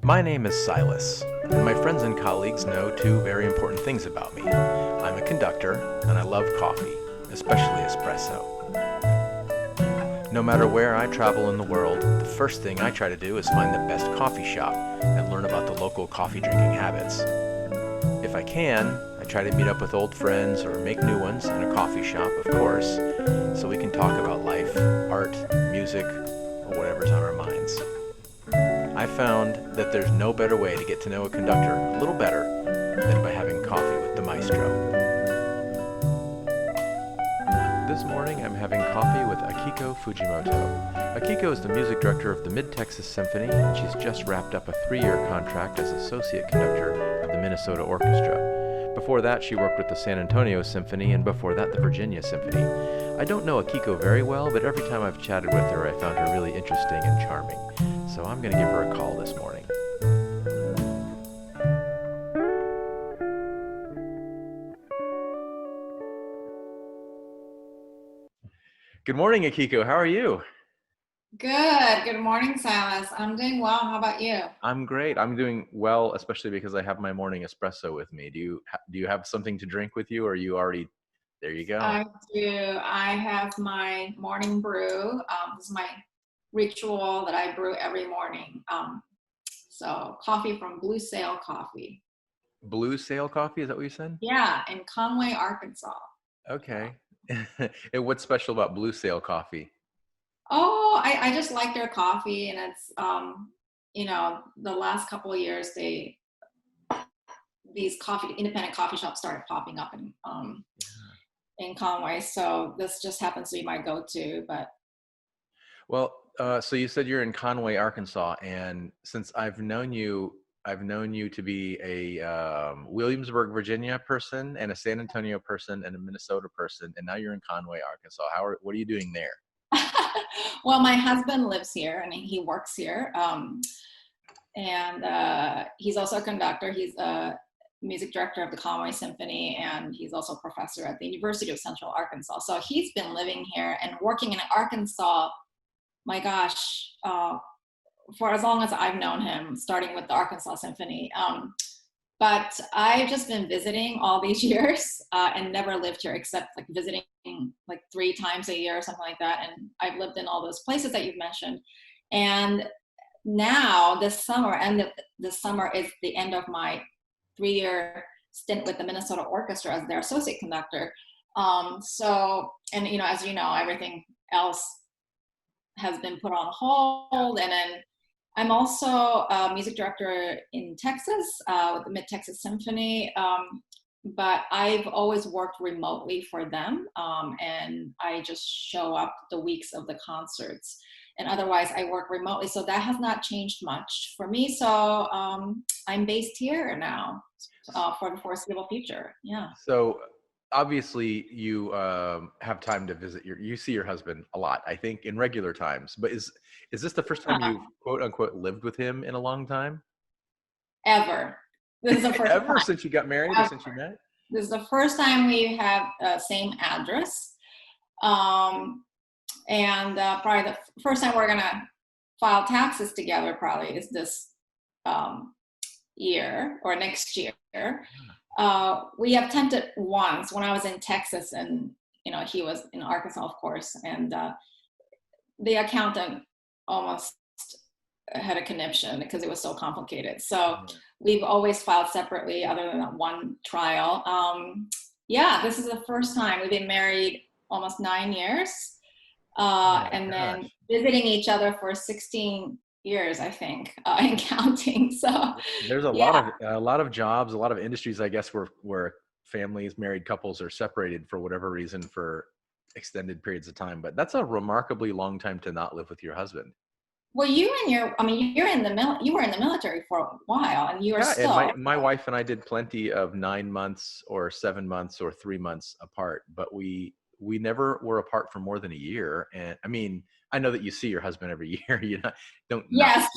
My name is Silas, and my friends and colleagues know two very important things about me. I'm a conductor, and I love coffee, especially espresso. No matter where I travel in the world, the first thing I try to do is find the best coffee shop and learn about the local coffee drinking habits. If I can, I try to meet up with old friends or make new ones in a coffee shop, of course, so we can talk about life, art, music, or whatever's on our minds. I found that there's no better way to get to know a conductor a little better than by having coffee with the maestro. This morning I'm having coffee with Akiko Fujimoto. Akiko is the music director of the Mid-Texas Symphony, and she's just wrapped up a 3-year contract as associate conductor of the Minnesota Orchestra. Before that, she worked with the San Antonio Symphony, and before that, the Virginia Symphony. I don't know Akiko very well, but every time I've chatted with her, I found her really interesting and charming. So I'm going to give her a call this morning. Good morning, Akiko. How are you? Good. Good morning, Silas. I'm doing well. How about you? I'm great. I'm doing well, especially because I have my morning espresso with me. Do you have something to drink with you, or are you already there? You go. I do. I have my morning brew. This is my ritual that I brew every morning. So coffee from Blue Sail Coffee. Blue Sail Coffee, is that what you said? Yeah, in Conway, Arkansas. Okay. And what's special about Blue Sail Coffee? Oh, I just like their coffee, and it's the last couple of years these independent coffee shops started popping up in Conway. So this just happens to be my go-to, but Well, so you said you're in Conway, Arkansas, and since I've known you to be a Williamsburg, Virginia person, and a San Antonio person, and a Minnesota person, and now you're in Conway, Arkansas. What are you doing there? well, my husband lives here and he works here. And he's also a conductor. He's a music director of the Conway Symphony, and he's also a professor at the University of Central Arkansas. So he's been living here and working in Arkansas, my gosh, for as long as I've known him, starting with the Arkansas Symphony. But I've just been visiting all these years and never lived here except like visiting like 3 times a year or something like that. And I've lived in all those places that you've mentioned. And now this summer, this summer is the end of my 3-year stint with the Minnesota Orchestra as their associate conductor. And as you know, everything else has been put on hold. And then I'm also a music director in Texas with the Mid-Texas Symphony, but I've always worked remotely for them, and I just show up the weeks of the concerts. And otherwise, I work remotely, so that has not changed much for me. So I'm based here now for the foreseeable future. Yeah. So obviously you have time to visit you see your husband a lot, I think, in regular times. But is this the first time you've quote unquote lived with him in a long time? Ever. This is the first Ever time. since you got married or since you met? This is the first time we have same address. And probably the first time we're gonna file taxes together probably is this year or next year. We have attempted once when I was in Texas, and he was in Arkansas, of course, and the accountant almost had a conniption because it was so complicated. So we've always filed separately other than that one trial. This is the first time. We've been married almost 9 years, and then visiting each other for 16 years, I think, and counting. So there's a lot of jobs, a lot of industries, I guess, where families, married couples are separated for whatever reason for extended periods of time. But that's a remarkably long time to not live with your husband. Well, you were in the military for a while, and you are still. And my wife and I did plenty of 9 months or 7 months or 3 months apart, but we never were apart for more than a year. And I mean, I know that you see your husband every year, don't. Yes.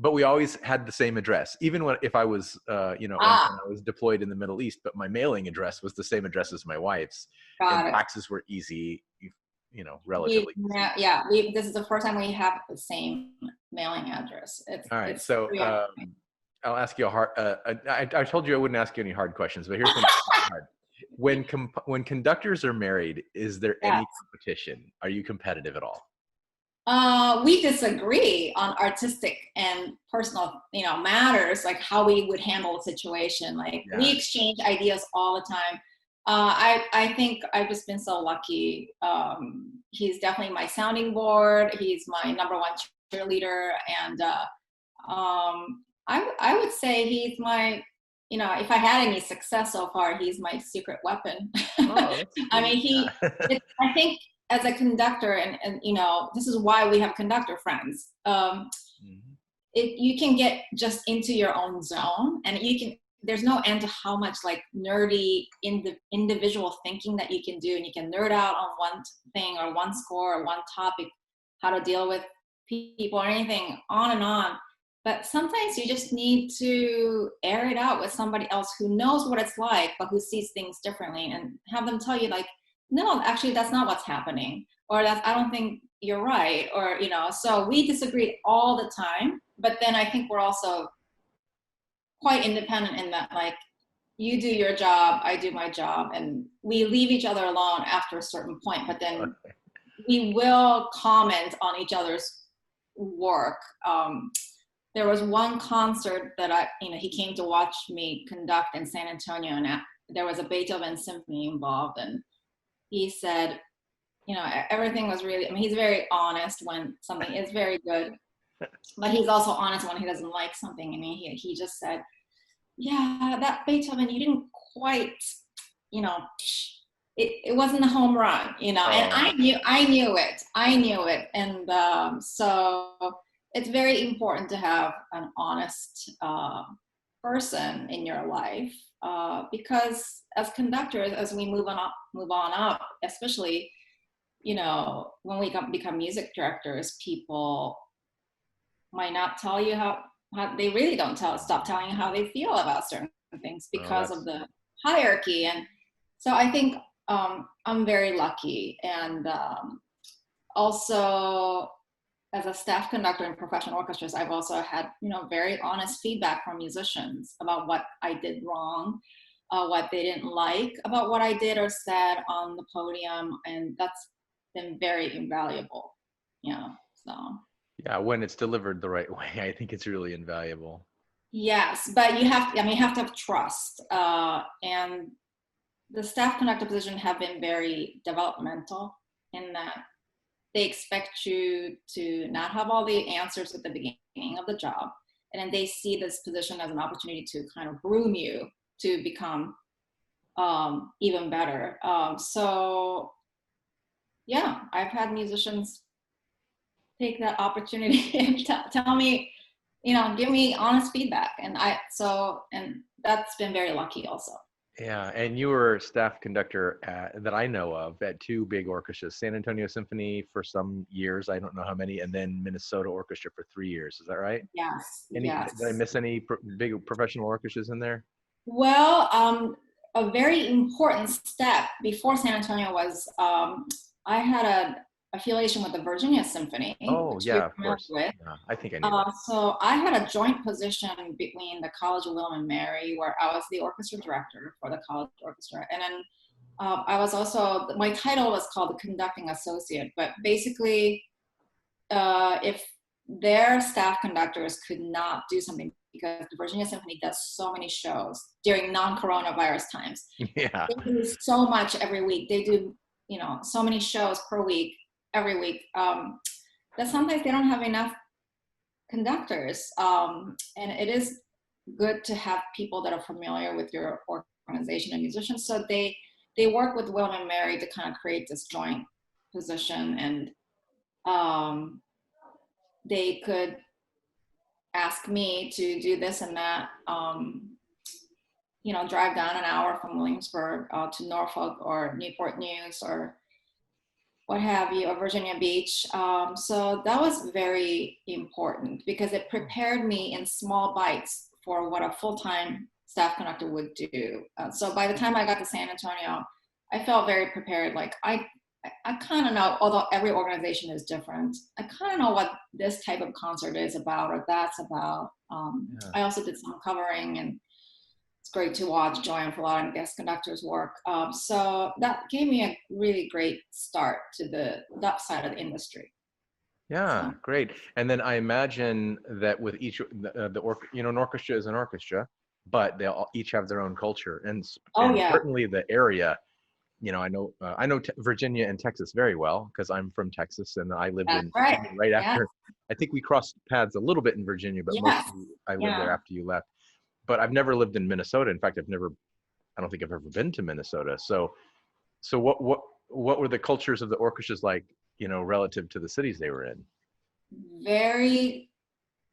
But we always had the same address, even if I was, when I was deployed in the Middle East, but my mailing address was the same address as my wife's. And taxes were easy. relatively. This is the first time we have the same mailing address. All right. It's So pretty amazing. I'll ask you a hard, I told you I wouldn't ask you any hard questions, but here's one hard. When conductors are married, is there any competition? Are you competitive at all? We disagree on artistic and personal, matters, like how we would handle a situation. Like we exchange ideas all the time. I think I've just been so lucky. He's definitely my sounding board. He's my number one cheerleader, and I would say he's my, if I had any success so far, he's my secret weapon. Oh, I mean, I think as a conductor, and this is why we have conductor friends. You can get just into your own zone, and there's no end to how much like nerdy individual thinking that you can do, and you can nerd out on one thing or one score or one topic, how to deal with people or anything, on and on. But sometimes you just need to air it out with somebody else who knows what it's like, but who sees things differently, and have them tell you like, no, actually that's not what's happening, or I don't think you're right, or so we disagree all the time. But then I think we're also quite independent in that, like, you do your job, I do my job, and we leave each other alone after a certain point, but then we will comment on each other's work. There was one concert that he came to watch me conduct in San Antonio, and there was a Beethoven symphony involved, and he said, everything was really, he's very honest when something is very good, but he's also honest when he doesn't like something. He just said, yeah, that Beethoven, you didn't quite, it wasn't a home run, and I knew it. And so it's very important to have an honest person in your life, because as conductors, as we move on up, especially, when we become music directors, people might not tell you how they really don't stop telling you how they feel about certain things because of the hierarchy. And so I think I'm very lucky. And also, as a staff conductor in professional orchestras, I've also had, very honest feedback from musicians about what I did wrong, what they didn't like about what I did or said on the podium. And that's been very invaluable, so. Yeah, when it's delivered the right way, I think it's really invaluable. Yes, but you have to have trust. And the staff conductor position have been very developmental in that they expect you to not have all the answers at the beginning of the job. And then they see this position as an opportunity to kind of groom you to become even better. So yeah, I've had musicians take that opportunity and tell me, give me honest feedback. And that's been very lucky also. Yeah, and you were staff conductor that I know of at two big orchestras, San Antonio Symphony for some years, I don't know how many, and then Minnesota Orchestra for 3 years. Is that right? Yes. Yes. Did I miss any big professional orchestras in there? Well, a very important step before San Antonio was I had an affiliation with the Virginia Symphony. Oh, yeah, of course. Yeah, I think I knew that. So I had a joint position between the College of William and Mary, where I was the orchestra director for the college orchestra. And then I was also, my title was called the conducting associate, but basically if their staff conductors could not do something, because the Virginia Symphony does so many shows during non-coronavirus times. Yeah. They do so much every week. They do, so many shows per week, every week, that sometimes they don't have enough conductors. And it is good to have people that are familiar with your organization and musicians. So they work with William and Mary to kind of create this joint position, and they could ask me to do this and that, drive down an hour from Williamsburg to Norfolk or Newport News or what have you, or Virginia Beach. So that was very important because it prepared me in small bites for what a full-time staff conductor would do. So by the time I got to San Antonio, I felt very prepared. Like I I kind of know, although every organization is different, I kind of know what this type of concert is about or that's about. Yeah. I also did some covering, and it's great to watch Joanne Fallaw and guest conductors work. So that gave me a really great start to that side of the industry. Yeah, So, great. And then I imagine that with each an orchestra is an orchestra, but they all each have their own culture, oh and yeah, certainly the area. I know Virginia and Texas very well because I'm from Texas and I lived that's in right. Virginia right Yeah, after. I think we crossed paths a little bit in Virginia, but yes, mostly I lived there yeah. after you left. But I've never lived in Minnesota. In fact, I don't think I've ever been to Minnesota. So what were the cultures of the orchestras like, relative to the cities they were in? Very,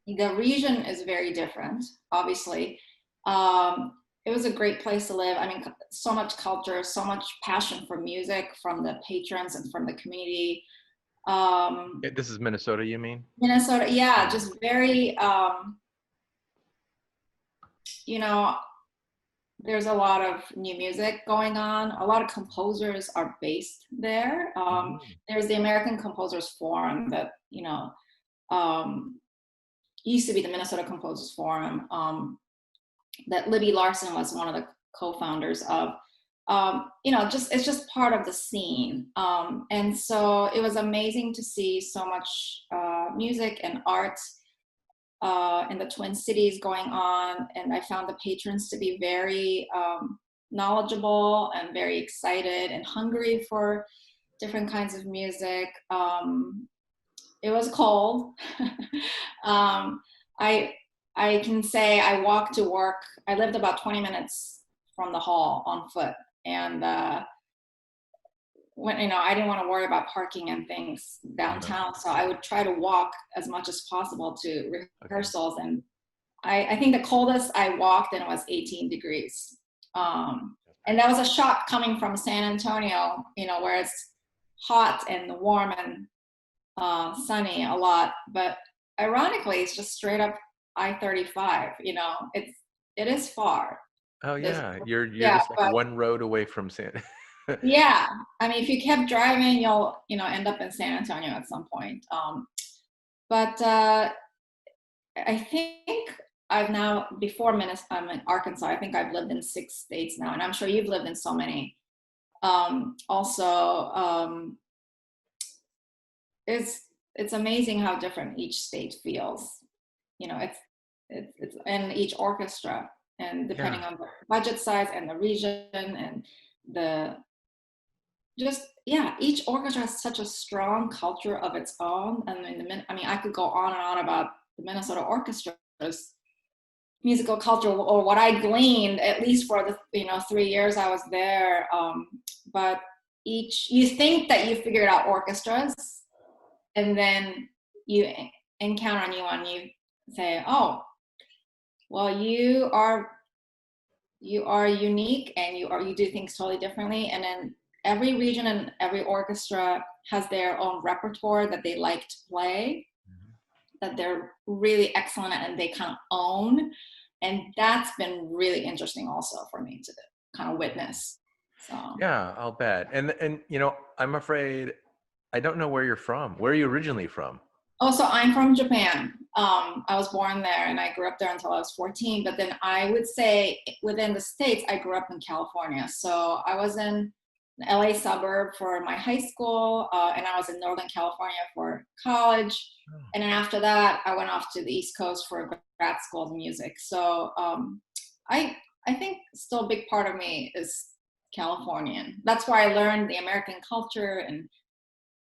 the region is very different, obviously. Um, it was a great place to live. I mean, so much culture, so much passion for music from the patrons and from the community. This is Minnesota, you mean? Minnesota, yeah, Yeah. just very, you know, there's a lot of new music going on. A lot of composers are based there. Mhm. There's the American Composers Forum that, um, used to be the Minnesota Composers Forum, that Libby Larson was one of the co-founders of. Just it's just part of the scene. And so it was amazing to see so much music and art in the Twin Cities going on. And I found the patrons to be very knowledgeable and very excited and hungry for different kinds of music. It was cold. um, I I can say I walked to work. I lived about 20 minutes from the hall on foot, and when I didn't want to worry about parking and things Yeah. downtown, so I would try to walk as much as possible to Okay. rehearsals. And I think the coldest I walked in was 18 degrees. And that was a shock coming from San Antonio, where it's hot and warm and sunny a lot. But ironically, it's just straight up I-35. It is far. Oh This, yeah, you're yeah, just like but one road away from San. yeah, I mean, if you kept driving, you'll end up in San Antonio at some point. But I think I've now, before Minnesota, I'm in Arkansas. I think I've lived in 6 states now, and I'm sure you've lived in so many. Also, it's amazing how different each state feels. It's and each orchestra, and Yeah. depending on the budget size and the region and the just yeah, each orchestra has such a strong culture of its own. I mean, I could go on and on about the Minnesota orchestra's musical culture, or what I gleaned, at least for the 3 years I was there. But you think that you figured out orchestras, and then you encounter a new one. You say, "Oh, well, you are unique, and you do things totally differently." And then every region and every orchestra has their own repertoire that they like to play, that they're really excellent at, and they kind of own. And that's been really interesting also for me to kind of witness. So, Yeah, I'll bet. And I'm afraid I don't know where you're from. Where are you originally from? oh, so I'm from Japan. I was born there and I grew up there until I was 14. But then I would say within the States, I grew up in California. So I was in an LA suburb for my high school, and I was in Northern California for college. And then after that, I went off to the East Coast for grad school of music. So I I think still a big part of me is Californian. That's where I learned the American culture and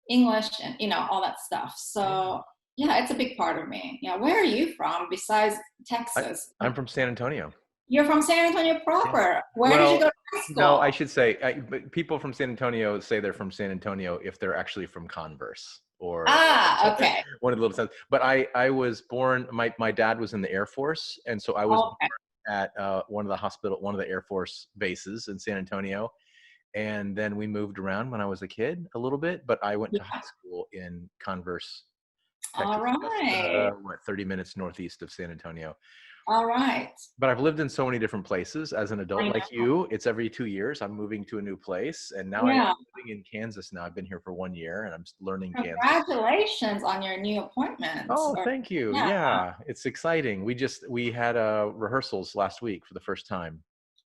English and all that stuff. Yeah. So yeah, it's a big part of me. Yeah, where are you from besides I, Texas? I'm from San Antonio. You're from San Antonio Yeah. proper. Where did you Well, go to high no, I school? should say, but people from San Antonio say they're from San Antonio if they're actually from Converse or Ah, okay. one of the little towns. But I was born. My dad was in the Air Force, and so I was born Okay. at one of the Air Force bases in San Antonio. And then we moved around when I was a kid a little bit, but I went to high Yeah. school in Converse, All Texas, just right. 30 minutes northeast of San Antonio. All right. But I've lived in so many different places as an adult, I like know. you. It's every 2 years I'm moving to a new place, and now I'm Yeah. living in Kansas now. I've been here for 1 year, and I'm learning Kansas. Congratulations on your new appointment. Oh, Or, thank you. yeah. Yeah, it's exciting. We had rehearsals last week for the first time,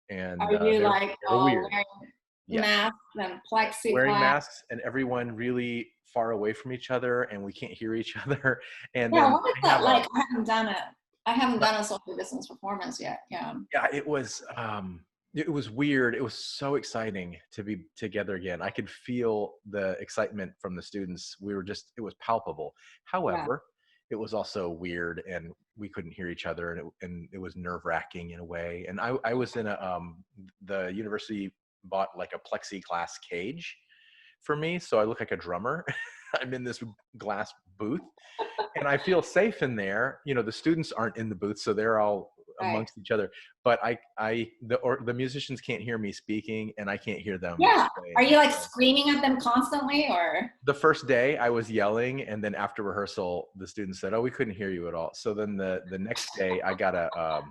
and Are you they're like they're weird. wearing Yes, masks and wearing plexiglass? masks, and everyone really far away from each other, and we can't hear each other. And Yeah, then what is they that have a like? I haven't done it. I haven't done a social distance performance yet. Yeah. yeah, it was weird. It was so exciting to be together again. I could feel the excitement from the students. It was palpable. Yeah. However, it was also weird, and we couldn't hear each other, and it was nerve-wracking in a way. And I was in the university bought like a plexiglass cage for me, so I look like a drummer. I'm in this glass booth, and I feel safe in there. The students aren't in the booth, so they're all Right. amongst each other. But the musicians can't hear me speaking, and I can't hear them Yeah. Are playing. you like So screaming at them constantly or? the first day I was yelling, and then after rehearsal, the students said, "Oh, we couldn't hear you at all." So then the next day, I got a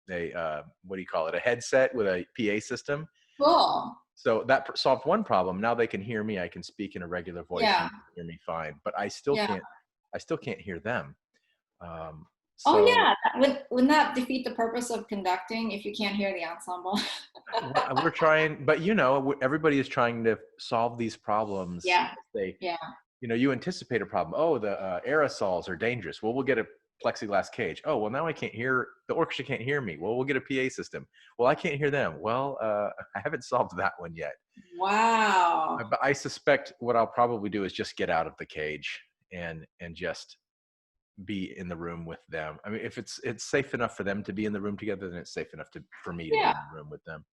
what do you call it? A headset with a PA system. Cool. So that solved one problem. Now they can hear me. I can speak in a regular voice, and Yeah. they can hear me fine. But Yeah. I still can't hear them. Um, Oh so yeah. Wouldn't that defeat the purpose of conducting if you can't hear the ensemble? we're trying, but everybody is trying to solve these problems. Yeah. They, Yeah. you anticipate a problem. Oh, the aerosols are dangerous. Well, we'll get a plexiglass cage. Oh, well, now the orchestra can't hear me. Well, we'll get a PA system. Well, I can't hear them. Well, I haven't solved that one yet. Wow. But I suspect what I'll probably do is just get out of the cage and just be in the room with them. I mean, if it's safe enough for them to be in the room together, then it's safe enough for me to be Yeah. in the room with them.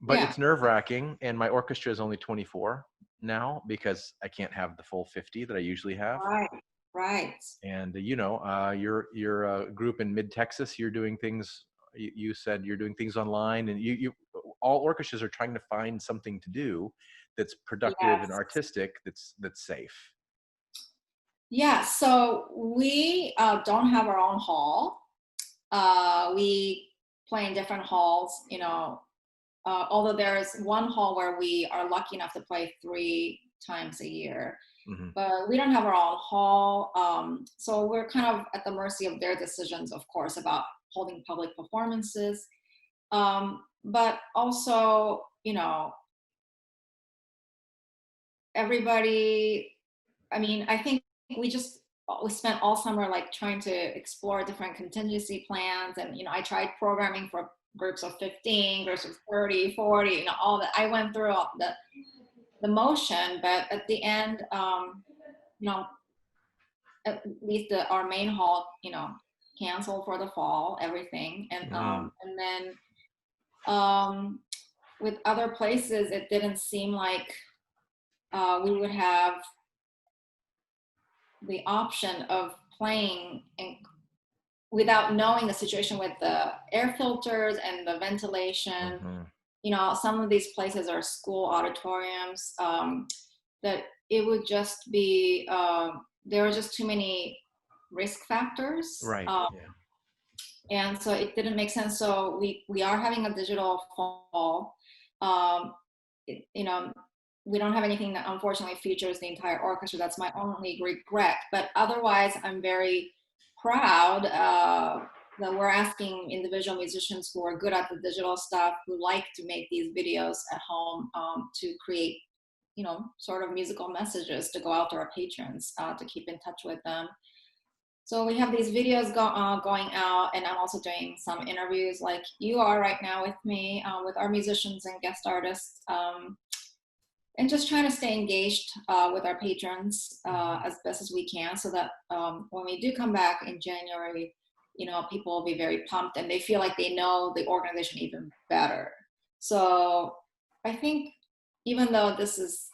But Yeah. it's nerve-wracking, and my orchestra is only 24 now because I can't have the full 50 that I usually have. Right. Right. And you're a group in mid-Texas. You're doing things. You said you're doing things online, and you all orchestras are trying to find something to do that's productive and Yes. artistic, that's safe. Yeah. So we don't have our own hall. We play in different halls, although there's one hall where we are lucky enough to play 3 times a year, Hmm. but we don't have our own hall. So we're kind of at the mercy of their decisions, of course, about holding public performances. But also, everybody, I mean, I think we spent all summer like trying to explore different contingency plans. And, I tried programming for groups of 15, groups of 30, 40, all that. I went through all the motion, but at the end, you know, at least our main hall, canceled for the fall, everything. And then with other places, it didn't seem like we would have the option of playing without knowing the situation with the air filters and the ventilation. Hmm. Some of these places are school auditoriums, that it would just be, there are just too many risk factors. Right. Yeah. And so it didn't make sense. So we are having a digital fall. Um, we don't have anything that unfortunately features the entire orchestra. That's my only regret. But otherwise, I'm very proud that we're asking individual musicians who are good at the digital stuff, who like to make these videos at home, to create, sort of musical messages to go out to our patrons, to keep in touch with them. So we have these videos going out, and I'm also doing some interviews like you are right now with me, with our musicians and guest artists, and just trying to stay engaged with our patrons as best as we can, so that when we do come back in January, people will be very pumped and they feel like they know the organization even better. So I think even though this is,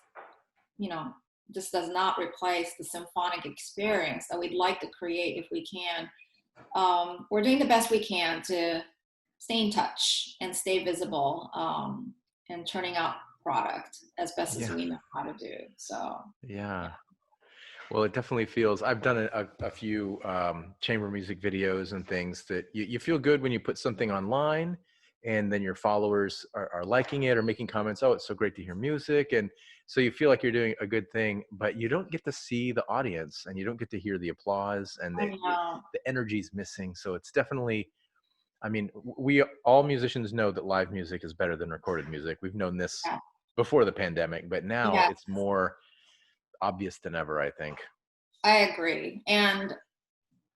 this does not replace the symphonic experience that we'd like to create if we can, we're doing the best we can to stay in touch and stay visible, and turning out product as best as Yeah. we know how to do. So Yeah. Well, it definitely feels. I've done a few chamber music videos and things that you feel good when you put something online, and then your followers are liking it or making comments. Oh, it's so great to hear music, and so you feel like you're doing a good thing. But you don't get to see the audience, and you don't get to hear the applause, and I know. the energy's missing. So it's definitely. I mean, we all musicians know that live music is better than recorded music. We've known this Yeah. before the pandemic, but now Yeah, it's more obvious than ever, I think. I agree. And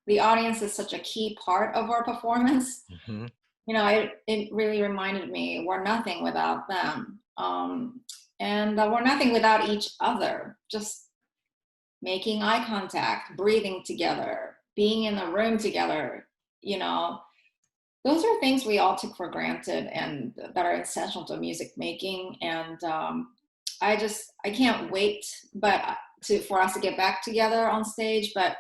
the audience is such a key part of our performance. Hmm. It really reminded me we're nothing without them. And we're nothing without each other. Just making eye contact, breathing together, being in the room together, you know, those are things we all took for granted and that are essential to music making. And I can't wait, for us to get back together on stage. But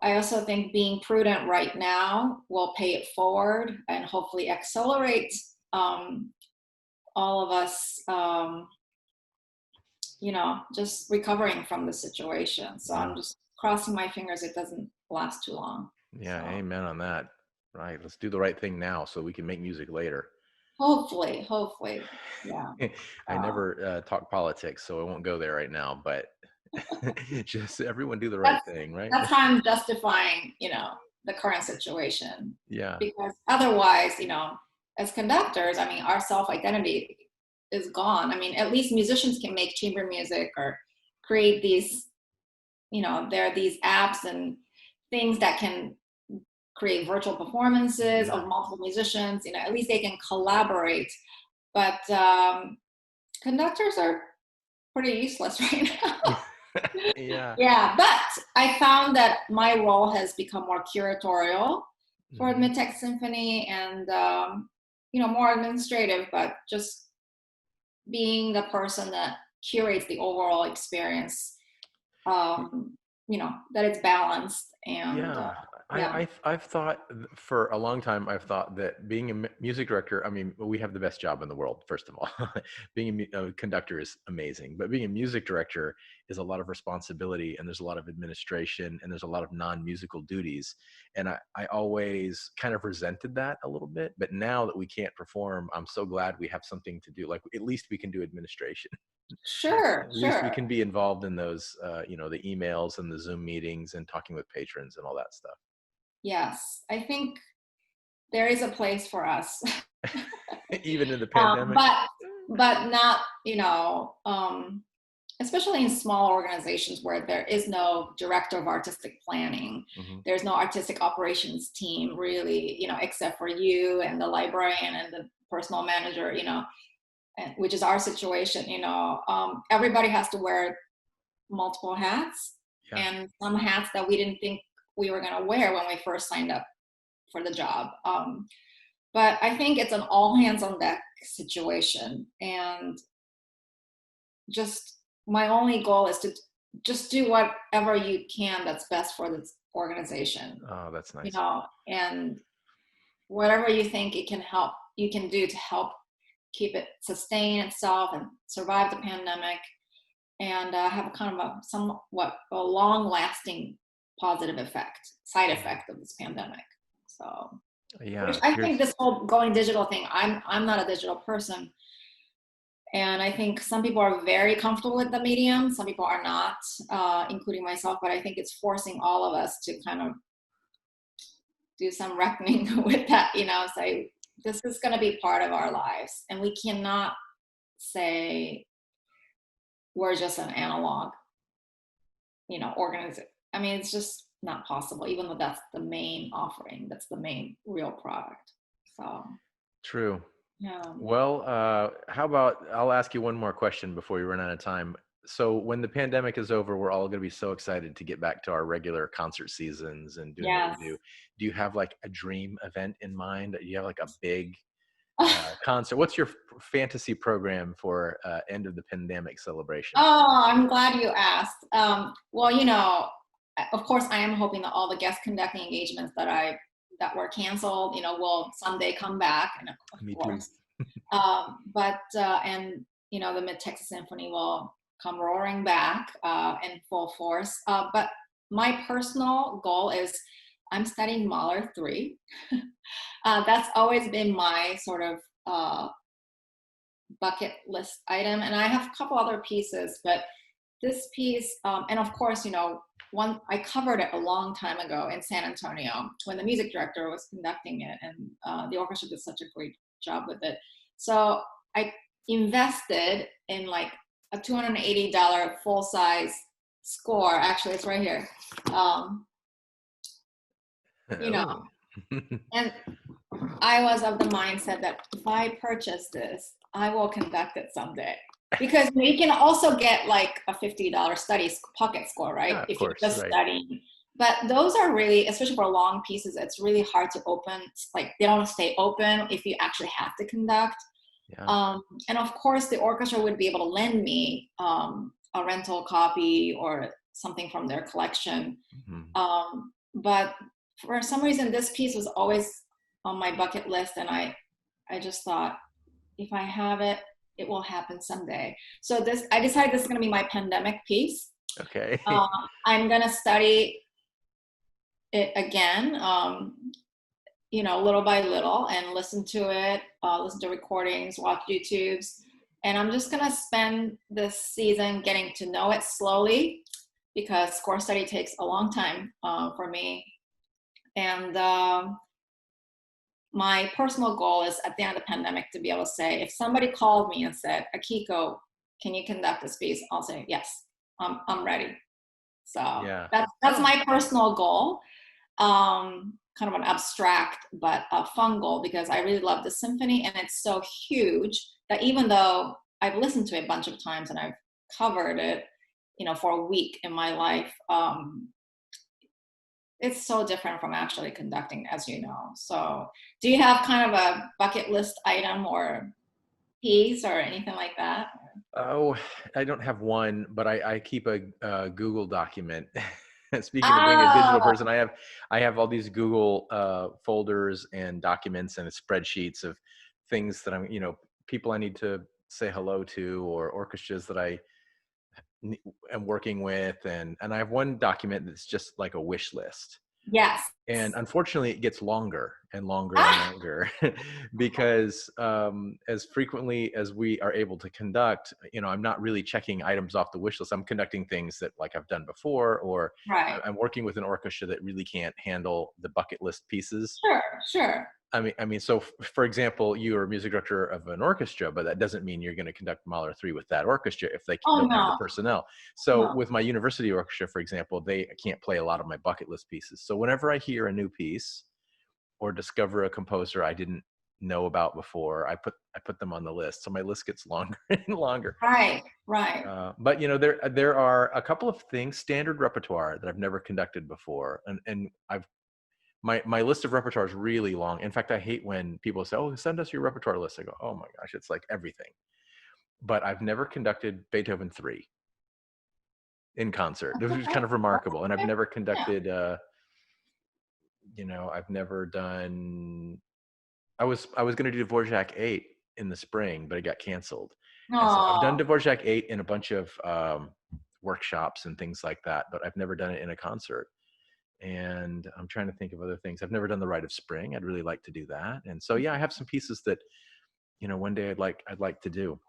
I also think being prudent right now will pay it forward and hopefully accelerate all of us, just recovering from the situation. So Yeah. I'm just crossing my fingers it doesn't last too long. Yeah, So amen on that. Right. Let's do the right thing now so we can make music later. hopefully, yeah. I Uh, never talk politics, so I won't go there right now, but just everyone do the right that's thing, right? that's how I'm justifying, the current situation. Yeah. Because otherwise, as conductors, I mean, our self-identity is gone. I mean, at least musicians can make chamber music or create these, there are these apps and things that can create virtual performances Yeah. of multiple musicians. At least they can collaborate. But conductors are pretty useless right now. Yeah. Yeah, but I found that my role has become more curatorial for the Hmm. Mid-Tech Symphony and, more administrative, but just being the person that curates the overall experience, that it's balanced and, Yeah, yeah, I've thought for a long time. I've thought that being a music director. I mean, we have the best job in the world. First of all, being a conductor is amazing, but being a music director is a lot of responsibility, and there's a lot of administration, and there's a lot of non-musical duties. And I always kind of resented that a little bit. But now that we can't perform, I'm so glad we have something to do. Like at least we can do administration. sure, At least we sure. can be involved in those, the emails and the Zoom meetings and talking with patrons and all that stuff. Yes, I think there is a place for us. Even in the um, pandemic. but but not, especially in small organizations where there is no director of artistic planning, Hmm. there's no artistic operations team really, except for you and the librarian and the personal manager, which is our situation. Everybody has to wear multiple hats, Yeah. and some hats that we didn't think we were going to wear when we first signed up for the job. But I think it's an all hands on deck situation, and just my only goal is to just do whatever you can that's best for this organization, Oh, that's nice. and whatever you think you can do to help keep it sustain itself and survive the pandemic and have a kind of a somewhat a long lasting positive side effect of this pandemic. So, which Yeah. I think Here's. this whole going digital thing, I'm not a digital person. And I think some people are very comfortable with the medium, some people are not, including myself. But I think it's forcing all of us to kind of do some reckoning with that, say this is going to be part of our lives. And we cannot say we're just an analog, organization. I mean, it's just not possible, even though that's the main offering, that's the main real product. So, True. yeah. Well, how about I'll ask you one more question before we run out of time. So when the pandemic is over, we're all going to be so excited to get back to our regular concert seasons and doing what we Yes. do. Do you have like a dream event in mind? Do you have like a big concert? What's your fantasy program for end of the pandemic celebration? Oh, I'm glad you asked. Well, of course, I am hoping that all the guest conducting engagements that were canceled, will someday come back, and of Me too. course, but and the Mid Texas Symphony will come roaring back in full force. But my personal goal is I'm studying Mahler 3. That's always been my sort of bucket list item. And I have a couple other pieces, but this piece, and of course, one I covered it a long time ago in San Antonio when the music director was conducting it, and the orchestra did such a great job with it. So I invested in like a $280 full size score. Actually, it's right here. You know, Oh. and I was of the mindset that if I purchase this, I will conduct it someday. Because you can also get like a $50 pocket score, right? Yeah, of If you're course, just right. studying. But those are really, especially for long pieces, it's really hard to open. Like they don't stay open if you actually have to conduct. Yeah. And of course, the orchestra would be able to lend me a rental copy or something from their collection. Mhm. But for some reason, this piece was always on my bucket list, and I just thought, if I have it, it will happen someday. So I decided this is going to be my pandemic piece. Okay. I'm going to study it again, little by little, and listen to it, listen to recordings, watch YouTubes. And I'm just going to spend this season getting to know it slowly, because score study takes a long time for me. And my personal goal is at the end of the pandemic to be able to say, if somebody called me and said, Akiko, can you conduct this piece? I'll say, yes, I'm ready. So Yeah. that's my personal goal. Kind of an abstract, but a fun goal, because I really love the symphony, and it's so huge that even though I've listened to it a bunch of times and I've covered it, for a week in my life, it's so different from actually conducting, as you know. So do you have kind of a bucket list item or piece or anything like that? Oh, I don't have one, but I keep a Google document. Speaking of being a digital Oh, person, I have all these Google folders and documents and spreadsheets of things that people I need to say hello to, or orchestras that I am working with, and I have one document that's just like a wish list. yes. And unfortunately, it gets longer and longer and Ah, longer because as frequently as we are able to conduct, I'm not really checking items off the wish list. I'm conducting things that like I've done before, or right. I'm working with an orchestra that really can't handle the bucket list pieces. Sure, sure. So for example, you are a music director of an orchestra, but that doesn't mean you're going to conduct Mahler 3 with that orchestra if they Oh, don't have the no, personnel. So no. with my university orchestra, for example, they can't play a lot of my bucket list pieces. So whenever I hear a new piece or discover a composer I didn't know about before, I put them on the list. So my list gets longer and longer. Right, right. But there are a couple of things, standard repertoire that I've never conducted before, and my list of repertoire is really long. In fact, I hate when people say, "Oh, send us your repertoire list." I go, "Oh my gosh, it's like everything." But I've never conducted Beethoven 3 in concert. This is kind of remarkable. And I've never Yeah. conducted, I've never done. I was going to do Dvorak 8 in the spring, but it got canceled. And so I've done Oh, Dvorak 8 in a bunch of workshops and things like that, but I've never done it in a concert. And I'm trying to think of other things. I've never done the Rite of Spring. I'd really like to do that. And so yeah, I have some pieces that one day I'd like to do,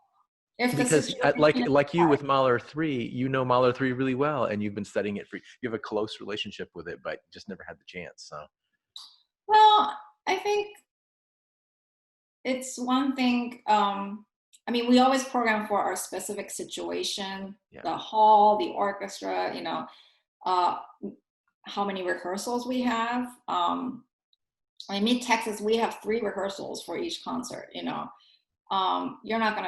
if the because situation is like you right. with Mahler 3, Mahler 3 really well, and you've been studying it you have a close relationship with it, but just never had the chance. So Well, I think it's one thing. I mean, we always program for our specific situation, yeah. the hall, the orchestra, uh, how many rehearsals we have. In Mid Texas, we have 3 rehearsals for each concert. You're not going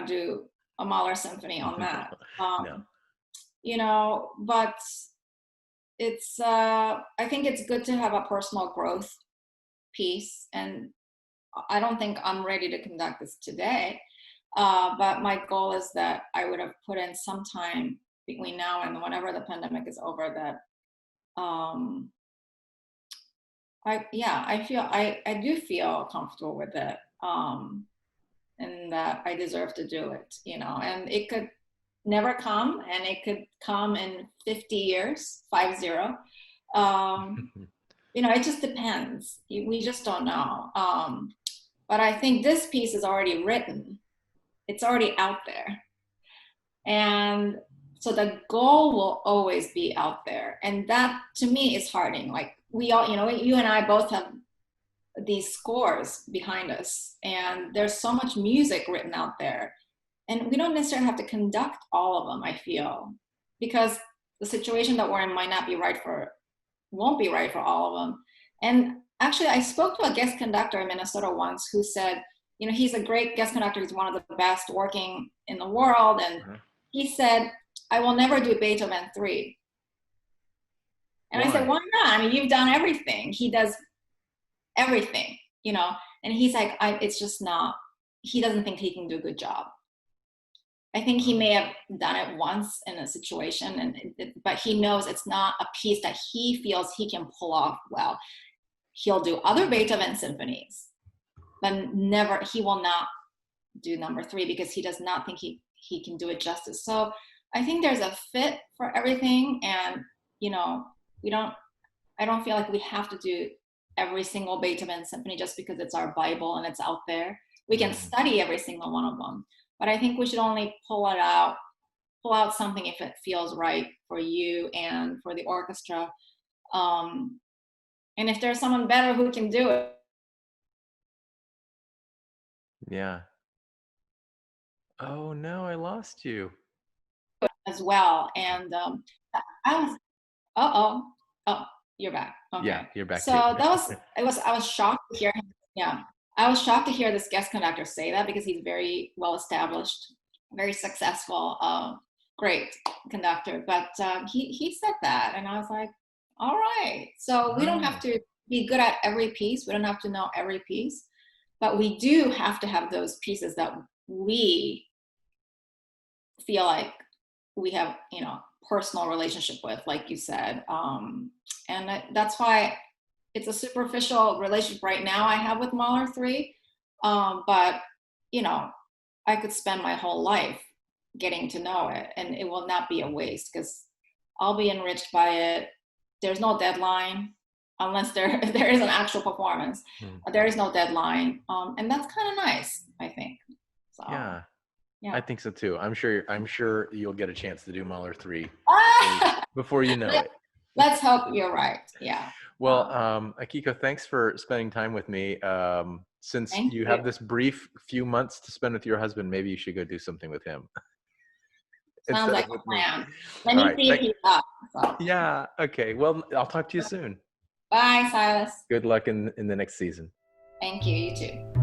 to do a Mahler symphony on that. No. But I think it's good to have a personal growth piece, and I don't think I'm ready to conduct this today. But my goal is that I would have put in some time between now and whenever the pandemic is over, that I do feel comfortable with it, and that I deserve to do it, and it could never come, and it could come in 50 years, 50. It just depends. We just don't know. But I think this piece is already written. It's already out there. And so the goal will always be out there. And that to me is heartening. Like we all, you and I both have these scores behind us, and there's so much music written out there. And we don't necessarily have to conduct all of them, I feel, because the situation that we're in might not be won't be right for all of them. And actually, I spoke to a guest conductor in Minnesota once who said, he's a great guest conductor. He's one of the best working in the world. And he said, I will never do Beethoven 3. And why? I said, why not? I mean, you've done everything. He does everything, and he's like, it's just not, he doesn't think he can do a good job. I think he may have done it once in a situation, but he knows it's not a piece that he feels he can pull off well. He'll do other Beethoven symphonies, but he will not do number 3 because he does not think he can do it justice. So I think there's a fit for everything. And, I don't feel like we have to do every single Beethoven symphony just because it's our Bible and it's out there. We can study every single one of them, but I think we should only pull out something if it feels right for you and for the orchestra. And if there's someone better who can do it. Yeah. Oh no, I lost you. As well. And I was, oh, you're back. Okay. Yeah, you're back. So I was shocked to hear him. Yeah. I was shocked to hear this guest conductor say that because he's very well established, very successful, great conductor. But he said that, and I was like, all right. So we don't have to be good at every piece. We don't have to know every piece, but we do have to have those pieces that we feel like we have, personal relationship with, like you said. And that's why it's a superficial relationship right now I have with Mahler 3. But, I could spend my whole life getting to know it, and it will not be a waste because I'll be enriched by it. There's no deadline unless there is an actual performance. There is no deadline. And that's kind of nice, I think. So, yeah. I think so too. I'm sure you'll get a chance to do Mahler 3 before you know it. Let's hope you're right. Yeah. Well, Akiko, thanks for spending time with me. Since you have this brief few months to spend with your husband, maybe you should go do something with him. Sounds like a plan. Let me see if he's up. So. Yeah. Okay. Well, I'll talk to you soon. Bye, Silas. Good luck in the next season. Thank you. You too.